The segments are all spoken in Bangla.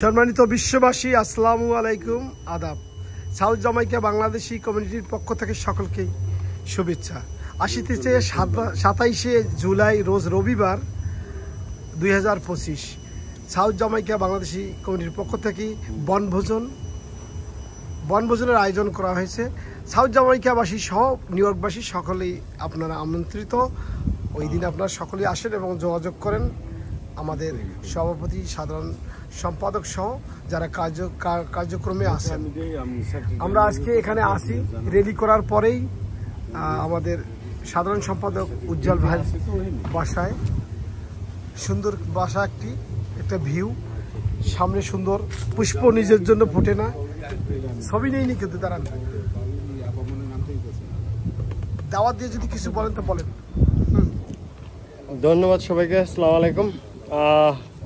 সম্মানিত বিশ্ববাসী, আসসালামু আলাইকুম, আদাব। সাউথ জামাইকা বাংলাদেশি কমিউনিটির পক্ষ থেকে সকলকেই শুভেচ্ছা। আসিতেছে 27শে জুলাই রোজ রবিবার 2025। সাউথ জামাইকা বাংলাদেশি কমিউনিটির পক্ষ থেকে বনভোজনের আয়োজন করা হয়েছে। সাউথ জামাইকাবাসী সহ নিউ ইয়র্কবাসী সকলেই আপনারা আমন্ত্রিত। ওই দিন আপনারা সকলেই আসেন এবং যোগাযোগ করেন আমাদের সভাপতি, সাধারণ সম্পাদক সহ যারা কার্যক্রমে আসেন। আমরা আজকে এখানে আসি রেডি করার পরেই আমাদের সাধারণ সম্পাদক উজ্জ্বল ভাই বাসায়, সুন্দর বাসা, একটা ভিউ, সামনে সুন্দর পুষ্প নিজের জন্য ফোটে না, ছবি নেই কিন্তু দাঁড়ান, দাওয়াত দিয়ে যদি কিছু বলেন তো বলেন। ধন্যবাদ সবাইকে, আসসালামু আলাইকুম।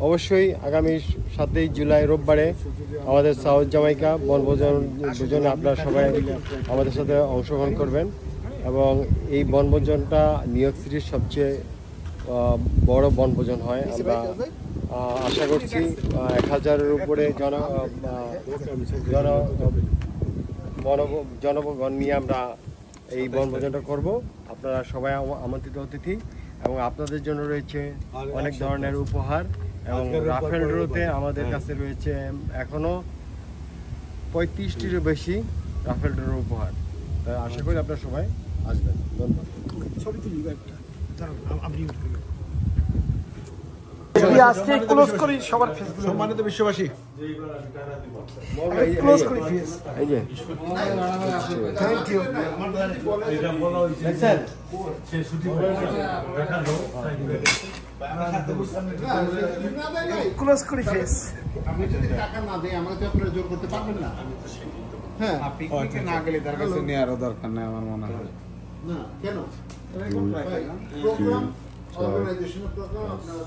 অবশ্যই আগামী 7ই জুলাই রোববারে আমাদের সাউথ জামাইকা বনভোজনে আপনারা সবাই আমাদের সাথে অংশগ্রহণ করবেন এবং এই বনভোজনটা নিউ ইয়র্ক সিটির সবচেয়ে বড় বনভোজন হয়। আমরা আশা করছি 1000-এর উপরে জনগণ নিয়ে আমরা এই বনভোজনটা করব। আপনারা সবাই আমন্ত্রিত অতিথি এবং আপনাদের জন্য রয়েছে অনেক ধরনের উপহার এবং রাফেল ড্রতে আমাদের কাছে রয়েছে এখনো 35টিরও বেশি রাফেল ড্রোর উপহার। তাই আশা করি আপনারা সবাই আসবেন। ধন্যবাদ। সম্মানিত বিশ্ববাসী, আমি যদি টাকা না দেই আমাকে তো আপনারা জোর করতে পারবেন না। হ্যাঁ, পিকনিকে না গেলে তার কাছে নেওয়ারও দরকার নেই আমার মনে হয়। না কেন? প্রোগ্রাম অর্গানাইজেশন প্রোগ্রাম আপনারা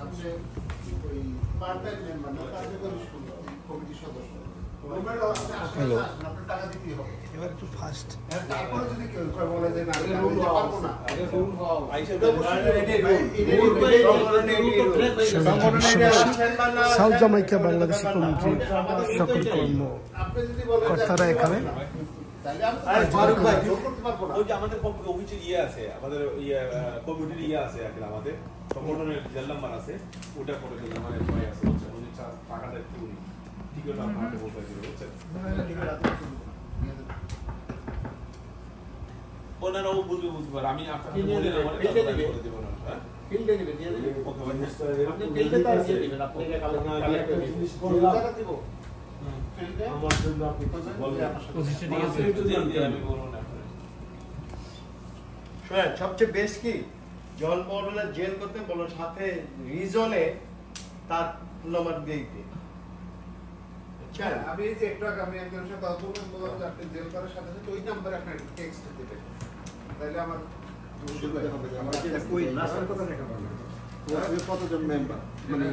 আপনি ওই পার্ট টাইম মেম্বার না, কার্যকরী কমিটির সদস্য। হ্যালো, আপনার টাকা দিতে হবে। এবার একটু ফাস্ট। তারপরে যদি কেউ বলে যে না আমি পারবো না, সাউথ জামাইকা বাংলাদেশি কমিউনিটির সকল কর্মকর্তারা এখানে আমাদের অফিসের ইয়ে আছে, আমাদের কমিউনিটির ইয়ে আছে, আমাদের সংগঠনের জেল নাম্বার আছে, ওটা করে দিলে মানে ভয় আছে, টাকাটা একটু ঠিক আছে আপনাকে বলতে হবে, বুঝছেন? ওনারা ও বুঝতে পারে, আমি আপনাকে বলে দেব না, করে দেব না। হ্যাঁ, ফিল্ডে দিবেন, দিয়ে দিবেন। ওকে, আপনি ফিল্ডে তো দিয়ে দিবেন, আপনাকে কালেক্ট জিনিস করলাম দিব। ফিল্ডে আমার জন্য আপনি বলবেন, পজিশন দিয়ে আমি বলবো না। শুনেন, সবচেয়ে বেস্ট কি জন মডেলের জেল করতে বলো, সাথে রিজনে তার নাম্বার দিয়ে দিতে। আমি এই যে একটু আগে আমি একজনের সাথে অথবা বললাম যে আপনি জেল করার সাথে সাথে ওই নাম্বারে আপনার টেক্সট দিবেন, তাহলে আমার সুবিধা হবে। আমার কই নাম্বার কথা লেখা পাবেন, কতজন মেম্বার মানে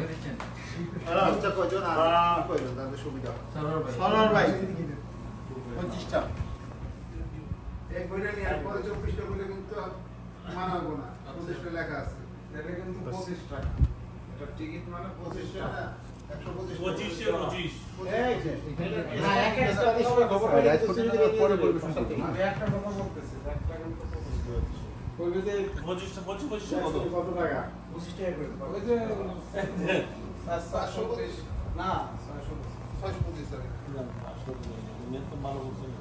আচ্ছা কয়জন আর কয়জন তাহলে সুবিধা হবে। সরল ভাই 25টা এক বইটা নিয়ে পরে 24টা বলে কিন্তু মানাবো না, 25টা লেখা আছে, এটা কিন্তু 25 টাকা। এটা টিকিট মানে 25 টাকা, 125 এই যে না এক এক্সট্রা দিলে খবর পাই পরে বলবো। আমি একটা কথা বলতেছি, একটা কিন্তু কইবে যে 25 কত টাকা, 25 টাকা করে ওই যে 725 না 625 না 625 না, 625 তো ভালো বলছেন।